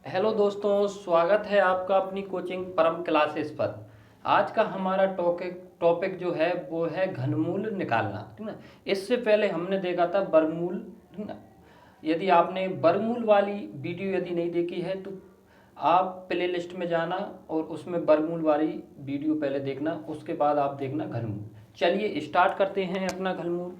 Hello दोस्तों, स्वागत है आपका अपनी कोचिंग परम क्लासेस पर। आज का हमारा टॉपिक टॉपिक जो है वो है घनमूल निकालना, ठीक ना। इससे पहले हमने देखा था वर्गमूल, ठीक ना। यदि आपने वर्गमूल वाली वीडियो यदि नहीं देखी है तो आप प्ले लिस्ट में जाना और उसमें वर्गमूल वाली वीडियो पहले देखना, उसके बाद आप देखना घनमूल। चलिए स्टार्ट करते हैं अपना घनमूल।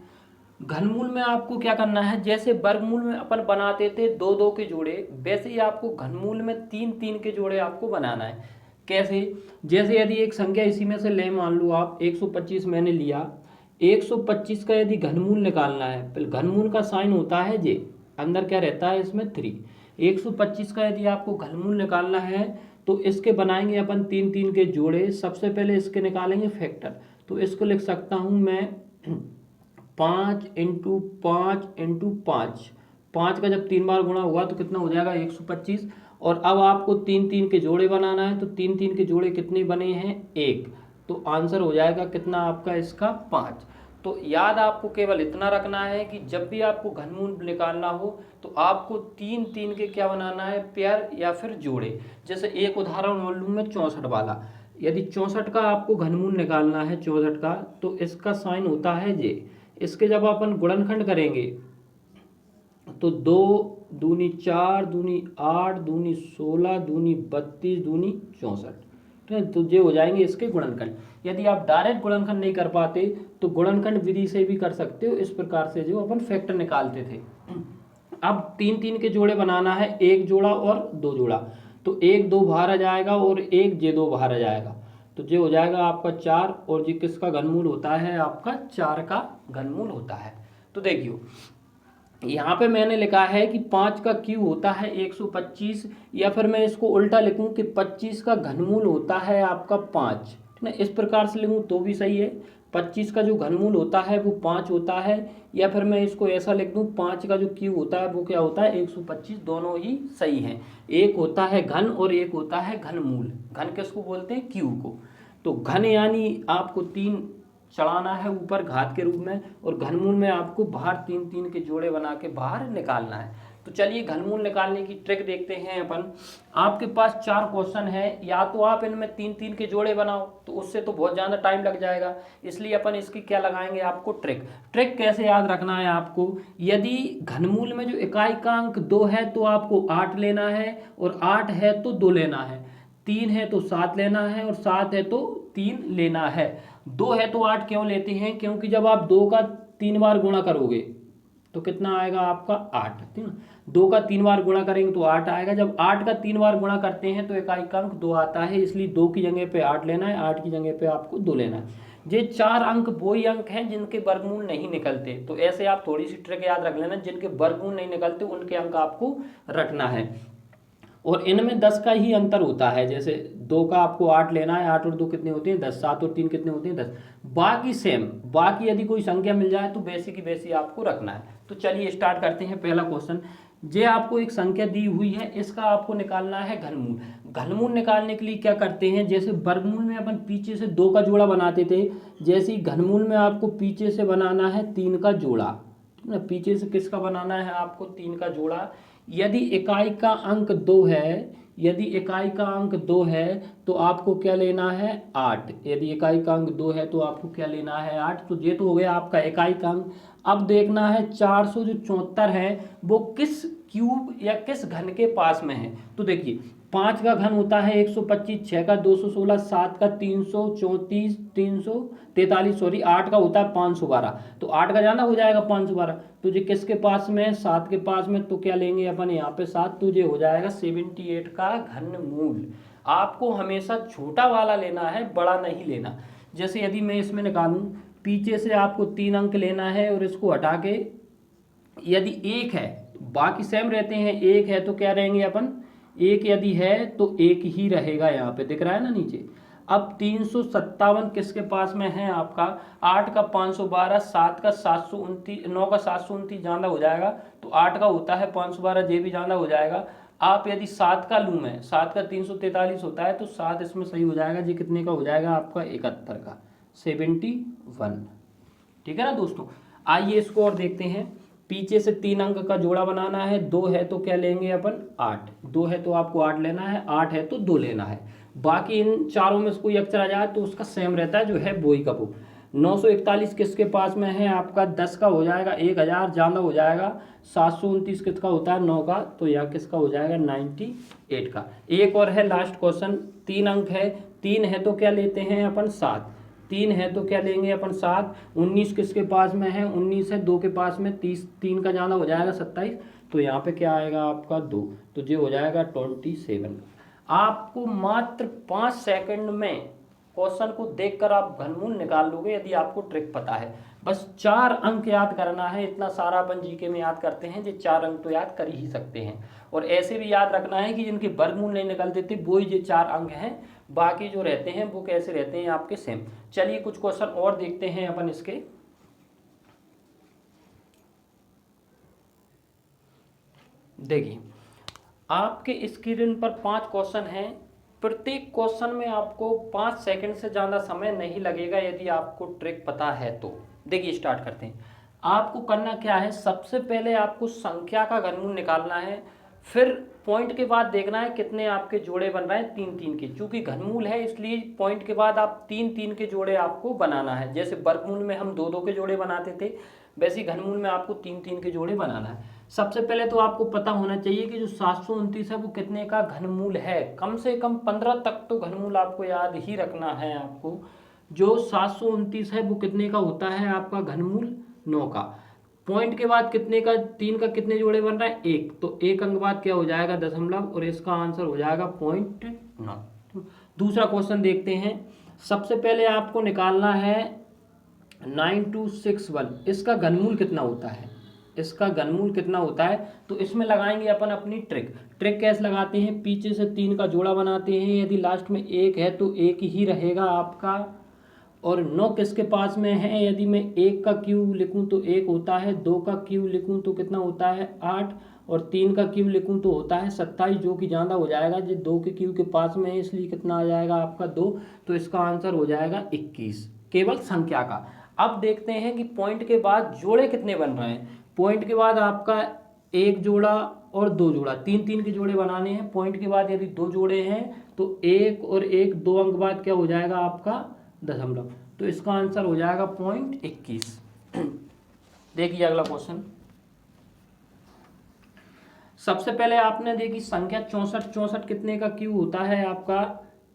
घनमूल में आपको क्या करना है, जैसे वर्गमूल में अपन बनाते थे दो दो के जोड़े, वैसे ही आपको घनमूल में तीन तीन के जोड़े आपको बनाना है। कैसे? जैसे यदि एक संख्या इसी में से ले, मान लो आप 125 मैंने लिया। 125 का यदि घनमूल निकालना है, पहले घनमूल का साइन होता है जे, अंदर क्या रहता है इसमें 3। 125 का यदि आपको घनमूल निकालना है तो इसके बनाएंगे अपन तीन तीन के जोड़े। सबसे पहले इसके निकालेंगे फैक्टर, तो इसको लिख सकता हूँ मैं 5 × 5 × 5। 5 का जब 3 बार गुणा हुआ तो कितना हो जाएगा 125। और अब आपको तीन तीन के जोड़े बनाना है, तो तीन तीन के जोड़े कितने बने हैं, एक। तो आंसर हो जाएगा कितना आपका इसका 5। तो याद आपको केवल इतना रखना है कि जब भी आपको घनमूल निकालना हो तो आपको तीन तीन के क्या बनाना है, पेयर या फिर जोड़े। जैसे एक उदाहरण मान लूँ मैं 64 वाला। यदि 64 का आपको घनमूल निकालना है, 64 का, तो इसका साइन होता है जे। इसके जब अपन गुणनखंड करेंगे तो 2 × 2 = 4, 2 × 8, 2 × 16, 2 × 32, 2 × 64। ठीक है, तो ये हो जाएंगे इसके गुणनखंड। यदि आप डायरेक्ट गुणनखंड नहीं कर पाते तो गुणनखंड विधि से भी कर सकते हो, इस प्रकार से जो अपन फैक्टर निकालते थे। अब तीन तीन के जोड़े बनाना है, एक जोड़ा और दो जोड़ा। तो एक दो बाहर आ जाएगा और एक जे दो बाहर आ जाएगा, तो ये हो जाएगा आपका 4। और जी किसका घनमूल होता है, आपका 4 का घनमूल होता है। तो देखियो यहाँ पे मैंने लिखा है कि 5 का क्यू होता है 125, या फिर मैं इसको उल्टा लिखूं कि 25 का घनमूल होता है आपका 5, ठीक है। इस प्रकार से लिखूं तो भी सही है। 25 का जो घनमूल होता है वो 5 होता है, या फिर मैं इसको ऐसा लिख दूं 5 का जो क्यू होता है वो क्या होता है 125। दोनों ही सही हैं। एक होता है घन और एक होता है घनमूल। घन किसको बोलते हैं, क्यू को। तो घन यानी आपको 3 चढ़ाना है ऊपर घात के रूप में, और घनमूल में आपको बाहर तीन तीन के जोड़े बना के बाहर निकालना है। तो चलिए घनमूल निकालने की ट्रिक देखते हैं अपन। आपके पास 4 क्वेश्चन है, या तो आप इनमें तीन तीन के जोड़े बनाओ, तो उससे तो बहुत ज़्यादा टाइम लग जाएगा। इसलिए अपन इसकी क्या लगाएंगे, आपको ट्रिक। ट्रिक कैसे याद रखना है आपको, यदि घनमूल में जो इकाई का अंक 2 है तो आपको 8 लेना है, और 8 है तो 2 लेना है। 3 है तो 7 लेना है, और 7 है तो 3 लेना है। 2 है तो 8 क्यों लेते हैं, क्योंकि जब आप 2 का 3 बार गुणा करोगे तो कितना आएगा आपका 8, ठीक है। 2 का 3 बार गुणा करेंगे तो 8 आएगा। जब 8 का 3 बार गुणा करते हैं तो इकाई का अंक 2 आता है, इसलिए 2 की जगह पे 8 लेना है, 8 की जगह पे आपको 2 लेना है। ये 4 अंक वही अंक हैं जिनके वर्गमूल नहीं निकलते। तो ऐसे आप थोड़ी सी ट्रिक याद रख लेना, जिनके वर्गमूल नहीं निकलते उनके अंक आपको रखना है। और इनमें 10 का ही अंतर होता है। जैसे 2 का आपको 8 लेना है, 8 और 2 कितने होते हैं 10, 7 और 3 कितने होते हैं 10। बाकी सेम, बाकी यदि कोई संख्या मिल जाए तो वैसी की वैसी आपको रखना है। तो चलिए स्टार्ट करते हैं। पहला क्वेश्चन, जे आपको एक संख्या दी हुई है, इसका आपको निकालना है घनमूल। घनमूल निकालने के लिए क्या करते हैं, जैसे वर्गमूल में अपन पीछे से 2 का जोड़ा बनाते थे, जैसे ही घनमूल में आपको पीछे से बनाना है 3 का जोड़ा। पीछे से किसका बनाना है, आपको 3 का जोड़ा। यदि इकाई का अंक 2 है, यदि इकाई का अंक 2 है तो आपको क्या लेना है 8। यदि इकाई का अंक 2 है तो आपको क्या लेना है 8। तो ये तो हो गया आपका इकाई का अंक। अब देखना है 474 है वो किस क्यूब या किस घन के पास में है। तो देखिए 5 का घन होता है 125, 6 का 216, 7 का 334, 343, सॉरी 8 का होता है 512। तो 8 का जाना हो जाएगा 512। तो ये किसके पास में है, 7 के पास में। तो क्या लेंगे अपन यहाँ पे 7, तो ये हो जाएगा 78 का घनमूल। आपको हमेशा छोटा वाला लेना है, बड़ा नहीं लेना। जैसे यदि मैं इसमें निकालूं, पीछे से आपको 3 अंक लेना है और इसको हटा के यदि 1 है, बाकी सेम रहते हैं, 1 है तो क्या रहेंगे अपन, 1 यदि है तो 1 ही रहेगा। यहाँ पे दिख रहा है ना नीचे। अब 357 किसके पास में है आपका, 8 का 512, 7 का 729, 9 का 729 ज़्यादा हो जाएगा, तो 8 का होता है 512, जे भी ज़्यादा हो जाएगा। आप यदि 7 का लूँ मैं, 7 का 343 होता है, तो 7 इसमें सही हो जाएगा। जी कितने का हो जाएगा आपका 71 का, 71। ठीक है ना दोस्तों। आइए इसको और देखते हैं। पीछे से 3 अंक का जोड़ा बनाना है, 2 है तो क्या लेंगे अपन 8, 2 है तो आपको 8 लेना है, 8 है तो 2 लेना है। बाकी इन चारों में से कोई अक्षर आ जाए तो उसका सेम रहता है, जो है वो ही का वो। 941 किसके पास में है आपका, 10 का हो जाएगा 1000, ज़्यादा हो जाएगा 729 किसका होता है 9 का, तो यह किसका हो जाएगा 98 का। एक और है लास्ट क्वेश्चन, 3 अंक है, 3 है तो क्या लेते हैं अपन 7, 3 है तो क्या लेंगे अपन 7, 19 किसके पास में है 19 है, 2 के पास में 30, 3 का ज़्यादा हो जाएगा 27, तो यहाँ पे क्या आएगा आपका 2, तो ये हो जाएगा 27। आपको मात्र 5 सेकंड में क्वेश्चन को देखकर आप घनमूल निकाल लोगे यदि आपको ट्रिक पता है। बस 4 अंक याद करना है, इतना सारा अपन जीके में याद करते हैं, जो 4 अंक तो याद कर ही सकते हैं। और ऐसे भी याद रखना है कि जिनके वर्गमूल नहीं निकल देते वो ही ये 4 अंक हैं, बाकी जो रहते हैं वो कैसे रहते हैं आपके सेम। चलिए कुछ क्वेश्चन और देखते हैं अपन इसके। देखिए आपके स्क्रीन पर 5 क्वेश्चन हैं, प्रत्येक क्वेश्चन में आपको 5 सेकंड से ज़्यादा समय नहीं लगेगा यदि आपको ट्रिक पता है तो। देखिए स्टार्ट करते हैं। आपको करना क्या है, सबसे पहले आपको संख्या का घनमूल निकालना है, फिर पॉइंट के बाद देखना है कितने आपके जोड़े बन रहे हैं 3-3 के, चूंकि घनमूल है इसलिए पॉइंट के बाद आप 3-3 के जोड़े आपको बनाना है। जैसे वर्गमूल में हम 2-2 के जोड़े बनाते थे, वैसे ही घनमूल में आपको 3-3 के जोड़े बनाना है। सबसे पहले तो आपको पता होना चाहिए कि जो 729 है वो कितने का घनमूल है, कम से कम 15 तक तो घनमूल आपको याद ही रखना है। आपको जो 729 है वो कितने का होता है आपका घनमूल 9 का। पॉइंट के बाद कितने का, 3 का कितने जोड़े बन रहा है 1, तो 1 अंक बाद क्या हो जाएगा दशमलव, और इसका आंसर हो जाएगा 0.9। दूसरा क्वेश्चन देखते हैं। सबसे पहले आपको निकालना है 9261, इसका घनमूल कितना होता है, इसका घनमूल कितना होता है, तो इसमें लगाएंगे अपन अपनी ट्रिक। ट्रिक कैसे लगाते हैं, पीछे से 3 का जोड़ा बनाते हैं, यदि लास्ट में 1 है तो 1 ही रहेगा आपका, और 9 किसके पास में है, यदि मैं 1 का क्यूब लिखूं तो 1 होता है, 2 का क्यूब लिखूं तो कितना होता है 8, और 3 का क्यूब लिखूं तो होता है 27, जो कि ज़्यादा हो जाएगा, जो 2 के क्यूब के पास में है इसलिए कितना आ जाएगा आपका 2, तो इसका आंसर हो जाएगा 21, केवल संख्या का। अब देखते हैं कि पॉइंट के बाद जोड़े कितने बन रहे हैं। पॉइंट के बाद आपका 1 जोड़ा और 2 जोड़ा, 3-3 के जोड़े बनाने हैं। पॉइंट के बाद यदि 2 जोड़े हैं तो 1 और 1, 2 अंक बाद क्या हो जाएगा आपका दशमलव, तो इसका आंसर हो जाएगा 0.21। देखिए अगला क्वेश्चन। सबसे पहले आपने देखी संख्या 64, 64 कितने का क्यूब होता है आपका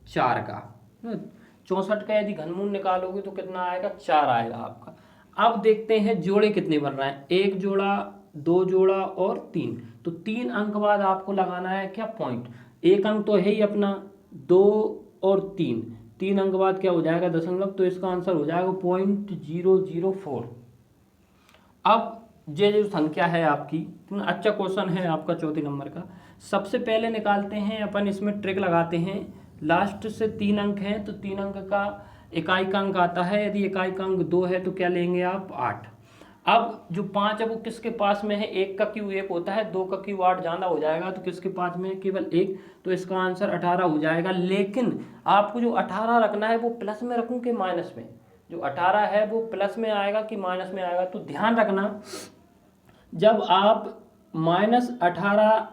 4 का, 64 का यदि घनमूल निकालोगे तो कितना आएगा 4 आएगा आपका। अब देखते हैं जोड़े कितने बन रहे हैं, 1 जोड़ा, 2 जोड़ा और 3, तो 3 अंक बाद आपको लगाना है क्या पॉइंट, 1 अंक तो है ही अपना, 2 और 3 अंक बाद क्या हो जाएगा दशमलव, तो इसका आंसर हो जाएगा 0.004। अब ये जो संख्या है आपकी, अच्छा क्वेश्चन है आपका 4 नंबर का। सबसे पहले निकालते हैं अपन, इसमें ट्रिक लगाते हैं। लास्ट से 3 अंक हैं तो 3 अंक का इकाई का अंक आता है, यदि इकाई का अंक 2 है तो क्या लेंगे आप 8। अब जो 5 है वो किसके पास में है, 1 का क्यूब 1 होता है, 2 का क्यूब 8 ज़्यादा हो जाएगा, तो किसके पास में है केवल 1, तो इसका आंसर 18 हो जाएगा। लेकिन आपको जो 18 रखना है वो प्लस में रखूँ कि माइनस में, जो 18 है वो प्लस में आएगा कि माइनस में आएगा, तो ध्यान रखना जब आप -18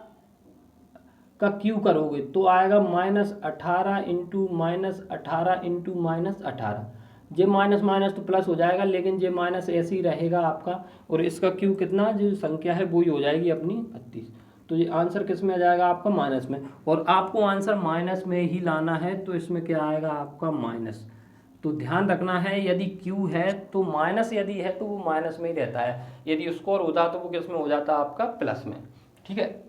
का क्यू करोगे तो आएगा -18 इंटू -18 इंटू -18, जे माइनस माइनस तो प्लस हो जाएगा, लेकिन जे माइनस ऐसे ही रहेगा आपका, और इसका क्यू कितना जो संख्या है वो ही हो जाएगी अपनी 32, तो ये आंसर किस में आ जाएगा आपका माइनस में, और आपको आंसर माइनस में ही लाना है, तो इसमें क्या आएगा आपका माइनस। तो ध्यान रखना है यदि क्यू है तो माइनस, यदि है तो वो माइनस में ही रहता है, यदि स्कोर होता तो वो किस में हो जाता आपका प्लस में। ठीक है,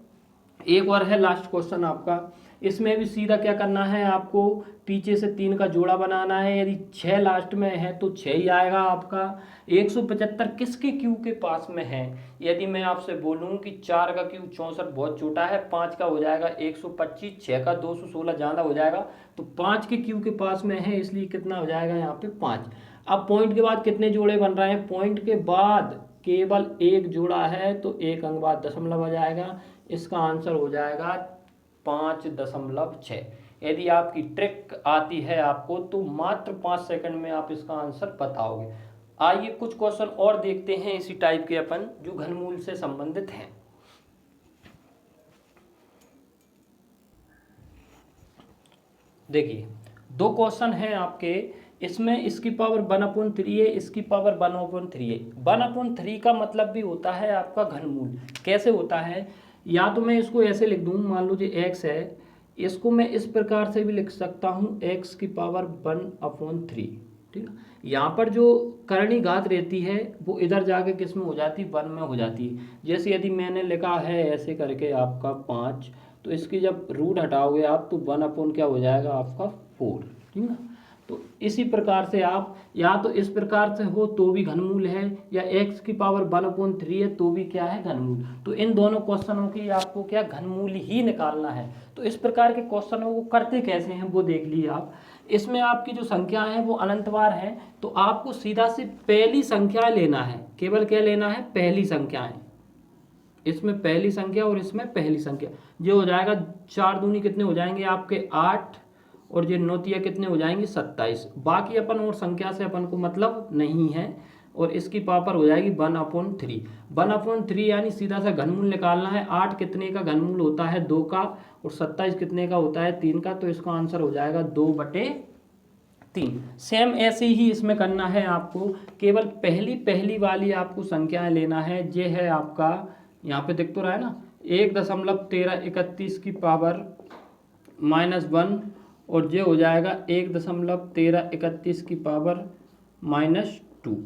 एक और है लास्ट क्वेश्चन आपका, इसमें भी सीधा क्या करना है आपको, पीछे से 3 का जोड़ा बनाना है, यदि 6 लास्ट में है तो 6 ही आएगा आपका। 175 किसके क्यूब के पास में है, यदि मैं आपसे बोलूं कि 4 का क्यूब 64 बहुत छोटा है, 5 का हो जाएगा 125, 6 का 216 ज़्यादा हो जाएगा, तो 5 के क्यूब के पास में है इसलिए कितना हो जाएगा यहाँ पे 5। अब पॉइंट के बाद कितने जोड़े बन रहे हैं, पॉइंट के बाद केवल 1 जोड़ा है तो 1 अंक बाद दशमलव आ जाएगा, इसका आंसर हो जाएगा 5.6। यदि आपकी ट्रिक आती है आपको तो मात्र 5 सेकंड में आप इसका आंसर बताओगे। आइए कुछ क्वेश्चन और देखते हैं इसी टाइप के अपन, जो घनमूल से संबंधित हैं। देखिए दो क्वेश्चन हैं आपके, इसमें इसकी पावर 1/3 है, इसकी पावर 1/3 है। 1/3 का मतलब भी होता है आपका घनमूल। कैसे होता है, या तो मैं इसको ऐसे लिख दूँ, मान लो जी x है, इसको मैं इस प्रकार से भी लिख सकता हूँ x की पावर 1/3। ठीक है, यहाँ पर जो करणी घात रहती है वो इधर जाके किस में हो जाती है, 1 में हो जाती है। जैसे यदि मैंने लिखा है ऐसे करके आपका 5, तो इसकी जब रूट हटाओगे आप तो 1 क्या हो जाएगा आपका 4। ठीक है ना, तो इसी प्रकार से आप या तो इस प्रकार से हो तो भी घनमूल है, या x की पावर 1/3 है तो भी क्या है, घनमूल। तो इन दोनों क्वेश्चनों की आपको क्या घनमूल ही निकालना है। तो इस प्रकार के क्वेश्चनों को करते कैसे हैं वो देख लीजिए आप। इसमें आपकी जो संख्या है वो अनंतवार है, तो आपको सीधा से पहली संख्या लेना है, केवल क्या लेना है, पहली संख्याएं। इसमें पहली संख्या और इसमें पहली संख्या, ये हो जाएगा 4 दूनी कितने हो जाएंगे आपके 8, और ये 9 तिया कितने हो जाएंगे 27। बाकी अपन और संख्या से अपन को मतलब नहीं है, और इसकी पावर हो जाएगी 1/3। 1/3 यानी सीधा सा घनमूल निकालना है। 8 कितने का घनमूल होता है, 2 का, और 27 कितने का होता है, 3 का। तो इसका आंसर हो जाएगा 2/3। सेम ऐसे ही इसमें करना है आपको, केवल पहली वाली आपको संख्याएं लेना है। ये है आपका, यहाँ पे दिख तो रहा है ना, 1.1331 की पावर -1, और ये हो जाएगा 1.1331 की पावर -2,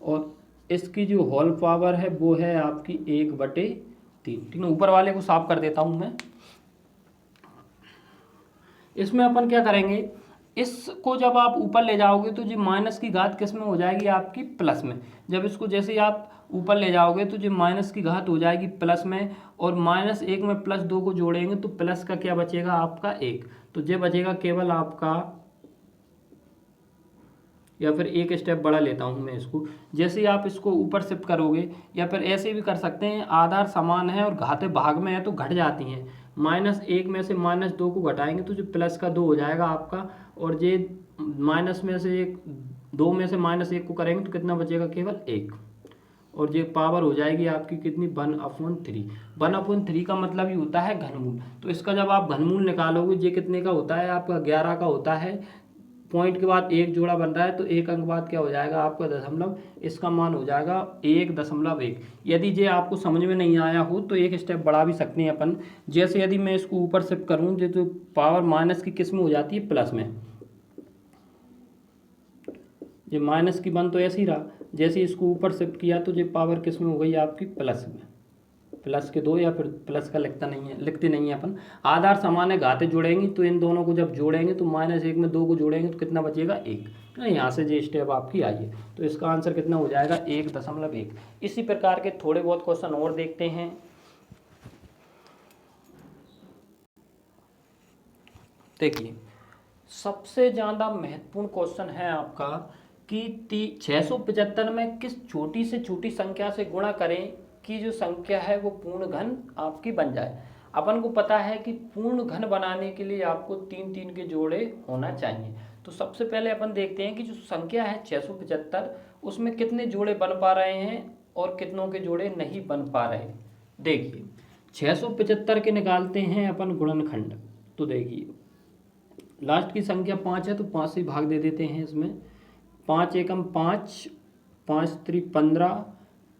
और इसकी जो होल पावर है वो है आपकी 1/3। ठीक है, ऊपर वाले को साफ कर देता हूँ मैं। इसमें अपन क्या करेंगे, इसको जब आप ऊपर ले जाओगे तो जो माइनस की घात किस में हो जाएगी आपकी, प्लस में। जब इसको जैसे ही आप ऊपर ले जाओगे तो जो माइनस की घात हो जाएगी प्लस में, और -1 में +2 को जोड़ेंगे तो प्लस का क्या बचेगा आपका 1। तो ये बचेगा केवल आपका, या फिर एक स्टेप बड़ा लेता हूँ मैं इसको, जैसे ही आप इसको ऊपर शिफ्ट करोगे, या फिर ऐसे भी कर सकते हैं, आधार समान है और घातें भाग में है तो घट जाती हैं। -1 में से -2 को घटाएंगे तो जो प्लस का 2 हो जाएगा आपका, और ये माइनस में से 2 में से -1 को करेंगे तो कितना बचेगा, केवल 1, और ये पावर हो जाएगी आपकी कितनी, 1/3। 1/3 का मतलब ही होता है घनमूल। तो इसका जब आप घनमूल निकालोगे, ये कितने का होता है आपका, 11 का होता है। पॉइंट के बाद एक जोड़ा बन रहा है तो एक अंक बाद क्या हो जाएगा आपका दशमलव, इसका मान हो जाएगा 1.1। यदि ये आपको समझ में नहीं आया हो तो एक स्टेप बढ़ा भी सकते हैं अपन। जैसे यदि मैं इसको ऊपर शिफ्ट करूँ, तो पावर माइनस की किस में हो जाती है, प्लस में। ये माइनस की बन तो ऐसे ही रहा, जैसे इसको ऊपर शिफ्ट किया तो ये पावर किस में हो गई आपकी, प्लस में। प्लस के 2, या फिर प्लस का लिखते नहीं है अपन। आधार समान है, घाते जोड़ेंगे तो इन दोनों को जब जोड़ेंगे तो -1 में 2 को जोड़ेंगे तो कितना बचेगा, 1। तो यहाँ से ये स्टेप आपकी आई है, तो इसका आंसर कितना हो जाएगा, 1.1। इसी प्रकार के थोड़े बहुत क्वेश्चन और देखते हैं। देखिए सबसे ज़्यादा महत्वपूर्ण क्वेश्चन है आपका कि 675 में किस छोटी से छोटी संख्या से गुणा करें कि जो संख्या है वो पूर्ण घन आपकी बन जाए। अपन को पता है कि पूर्ण घन बनाने के लिए आपको 3 के जोड़े होना चाहिए। तो सबसे पहले अपन देखते हैं कि जो संख्या है 675, उसमें कितने जोड़े बन पा रहे हैं और कितनों के जोड़े नहीं बन पा रहे। देखिए 675 के निकालते हैं अपन गुणनखंड। तो देखिए लास्ट की संख्या 5 है तो 5 से भाग दे देते हैं इसमें। 5 एकम 5, 5 त्रि 15,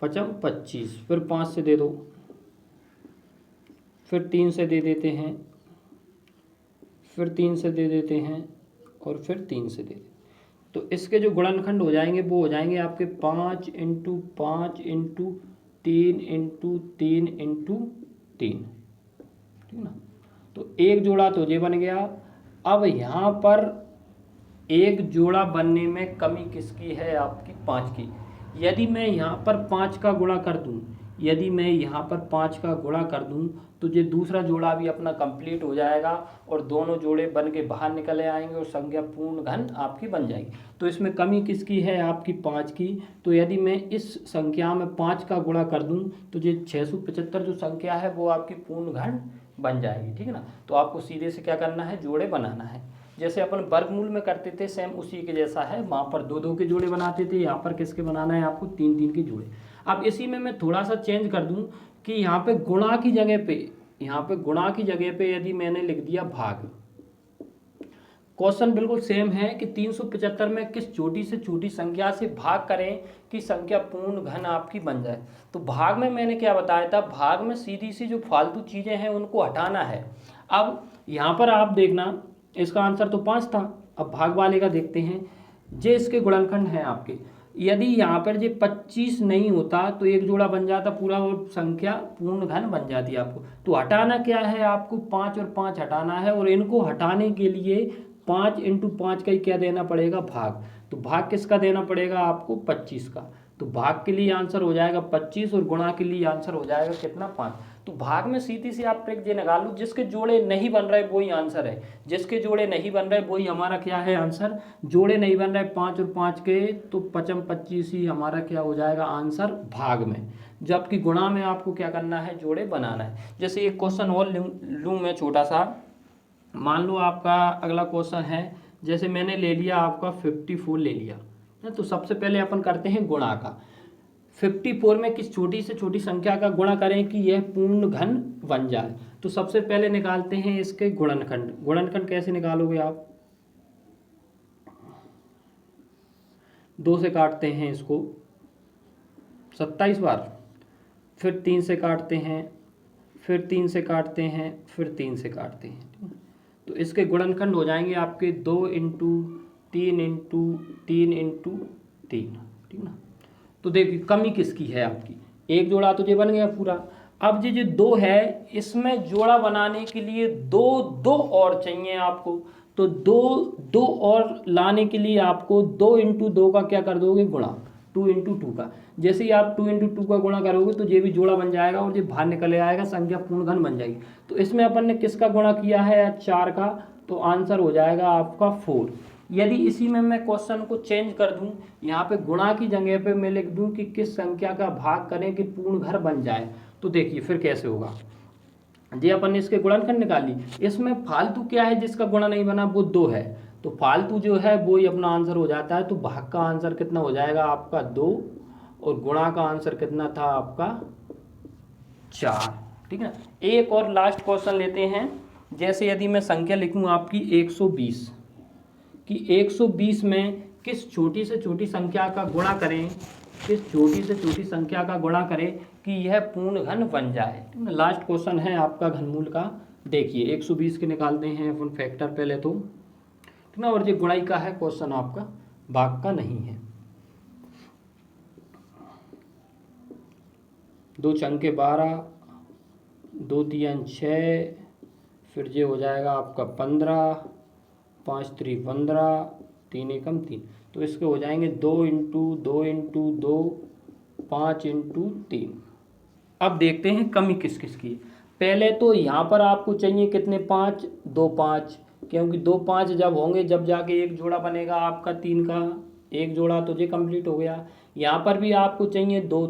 5 25, फिर 5 से दे दो, फिर 3 से दे देते हैं, फिर 3 से दे देते हैं, और फिर 3 से दे देते। तो इसके जो गुणनखंड हो जाएंगे वो हो जाएंगे आपके 5 × 5 × 3 × 3 × 3। ठीक ना, तो एक जोड़ा तो ये बन गया। अब यहाँ पर एक जोड़ा बनने में कमी किसकी है आपकी, 5 की। यदि मैं यहाँ पर 5 का गुणा कर दूँ, यदि मैं यहाँ पर 5 का गुणा कर दूँ तो ये दूसरा जोड़ा भी अपना कंप्लीट हो जाएगा और दोनों जोड़े बन के बाहर निकले आएंगे और संख्या पूर्ण घन आपकी बन जाएगी। तो इसमें कमी किसकी है आपकी, 5 की। तो यदि मैं इस संख्या में 5 का गुणा कर दूँ तो ये 675 जो संख्या है वो आपकी पूर्ण घन बन जाएगी। ठीक है ना, तो आपको सीधे से क्या करना है, जोड़े बनाना है। जैसे अपन वर्गमूल में करते थे सेम उसी के जैसा है, वहाँ पर 2-2 के जोड़े बनाते थे, यहाँ पर किसके बनाना है आपको 3-3 के जोड़े। अब इसी में मैं थोड़ा सा चेंज कर दूँ कि यहाँ पे गुणा की जगह पे यदि मैंने लिख दिया भाग। क्वेश्चन बिल्कुल सेम है कि 375 में किस छोटी से छोटी संख्या से भाग करें कि संख्या पूर्ण घन आपकी बन जाए। तो भाग में मैंने क्या बताया था, भाग में सीधी सी जो फालतू चीज़ें हैं उनको हटाना है। अब यहाँ पर आप देखना इसका आंसर तो 5 था। अब भाग वाले का देखते हैं, जे इसके गुणनखंड हैं आपके। यदि यहाँ पर जे 25 नहीं होता तो एक जोड़ा बन जाता पूरा और संख्या पूर्ण घन बन जाती है आपको। तो हटाना क्या है आपको, 5 और 5 हटाना है, और इनको हटाने के लिए 5 × 5 का ही क्या देना पड़ेगा, भाग। तो भाग किसका देना पड़ेगा आपको, 25 का। तो भाग के लिए आंसर हो जाएगा 25 और गुणा के लिए आंसर हो जाएगा कितना, 5। तो भाग में सीधी सी आप ट्रिक ये निकालो, जिसके जोड़े नहीं बन रहे वही आंसर है, जिसके जोड़े नहीं बन रहे वही हमारा क्या है आंसर। जोड़े नहीं बन रहे 5 और 5 के, तो 25 ही हमारा क्या हो जाएगा आंसर भाग में। जबकि गुणा में आपको क्या करना है, जोड़े बनाना है। जैसे एक क्वेश्चन और लूँ मैं छोटा सा, मान लो आपका अगला क्वेश्चन है, जैसे मैंने ले लिया आपका 54 ले लिया, तो सबसे पहले अपन करते हैं गुणा का। 54 में किस छोटी से छोटी संख्या का गुणा करें कि यह पूर्ण घन बन जाए। तो सबसे पहले निकालते हैं इसके गुणनखंड। गुणनखंड कैसे निकालोगे आप, 2 से काटते हैं इसको 27 बार, फिर 3 से काटते हैं, फिर 3 से काटते हैं, फिर 3 से काटते हैं। तो इसके गुणनखंड हो जाएंगे आपके 2 × 3 × 3 × 3, ठीक ना। तो देखिए कमी किसकी है आपकी, एक जोड़ा तो ये बन गया पूरा। अब ये जो 2 है इसमें जोड़ा बनाने के लिए 2 और चाहिए आपको। तो 2 और लाने के लिए आपको 2 × 2 का क्या कर दोगे, गुणा, 2 × 2 का। जैसे ही आप 2 × 2 का गुणा करोगे तो ये भी जोड़ा बन जाएगा और ये बाहर निकल आएगा, संख्या पूर्ण घन बन जाएगी। तो इसमें अपन ने किसका गुणा किया है, 4 का, तो आंसर हो जाएगा आपका 4। यदि इसी में मैं क्वेश्चन को चेंज कर दूं, यहाँ पे गुणा की जगह पे मैं लिख दूं कि किस संख्या का भाग करें कि पूर्ण घर बन जाए, तो देखिए फिर कैसे होगा। ये अपन ने इसके गुणनखंड निकाली, इसमें फालतू क्या है जिसका गुणा नहीं बना, वो 2 है। तो फालतू जो है वो ही अपना आंसर हो जाता है। तो भाग का आंसर कितना हो जाएगा आपका 2 और गुणा का आंसर कितना था आपका 4, ठीक है। एक और लास्ट क्वेश्चन लेते हैं। जैसे यदि मैं संख्या लिखूं आपकी 120 कि 120 में किस छोटी से छोटी संख्या का गुणा करें, किस छोटी से छोटी संख्या का गुणा करें कि यह पूर्ण घन बन जाए। लास्ट क्वेश्चन है आपका घनमूल का। देखिए 120 के निकालते हैं अपन फैक्टर पहले तो, ठीक ना। और ये गुणाई का है क्वेश्चन आपका, भाग का नहीं है। 2 चंके 12, 2 तियां 6, फिर ये हो जाएगा आपका 15, 5 3 15, 3 एकम 3। तो इसके हो जाएंगे 2 × 2 × 2, 5 × 3। अब देखते हैं कमी किस किस की। पहले तो यहाँ पर आपको चाहिए कितने, 5, 2 5, क्योंकि 2 5 जब होंगे जब जाके एक जोड़ा बनेगा आपका 3 का, एक जोड़ा तो ये कंप्लीट हो गया। यहाँ पर भी आपको चाहिए 2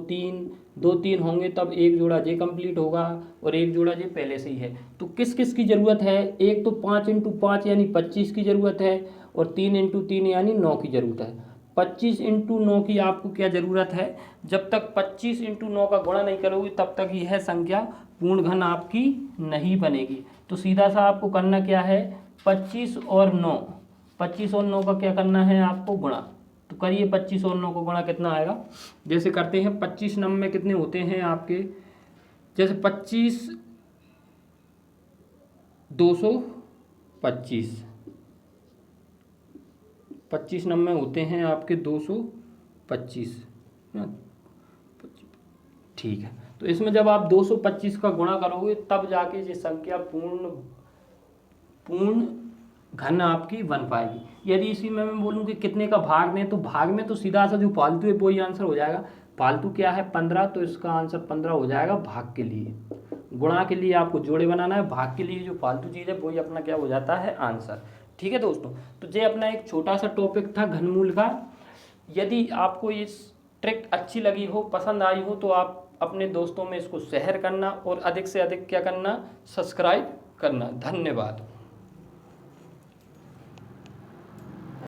3 होंगे तब एक जोड़ा ये कंप्लीट होगा, और एक जोड़ा ये पहले से ही है। तो किस किस की ज़रूरत है, एक तो 5 × 5 यानी 25 की ज़रूरत है, और 3 × 3 यानी 9 की ज़रूरत है। 25 × 9 की आपको क्या ज़रूरत है, जब तक 25 × 9 का गुणा नहीं करोगे तब तक यह संख्या पूर्ण घन आपकी नहीं बनेगी। तो सीधा सा आपको करना क्या है, 25 और 9 का क्या करना है आपको, गुणा। तो करिए 25 और 9 को गुणा, कितना आएगा। जैसे करते हैं 25 9 में कितने होते हैं आपके, जैसे 25 225, 25 9 में होते हैं आपके 225, ठीक है। तो इसमें जब आप 225 का गुणा करोगे तब जाके ये संख्या पूर्ण घन आपकी बन पाएगी। यदि इसी में मैं बोलूँ कि कितने का भाग दें, तो भाग में तो सीधा सा जो फालतू है वही आंसर हो जाएगा। फालतू क्या है, 15, तो इसका आंसर 15 हो जाएगा भाग के लिए। गुणा के लिए आपको जोड़े बनाना है, भाग के लिए जो फालतू चीज़ है वही अपना क्या हो जाता है, आंसर। ठीक है दोस्तों, तो ये अपना एक छोटा सा टॉपिक था घनमूल का। यदि आपको इस ट्रिक अच्छी लगी हो, पसंद आई हो, तो आप अपने दोस्तों में इसको शेयर करना और अधिक से अधिक क्या करना, सब्सक्राइब करना। धन्यवाद।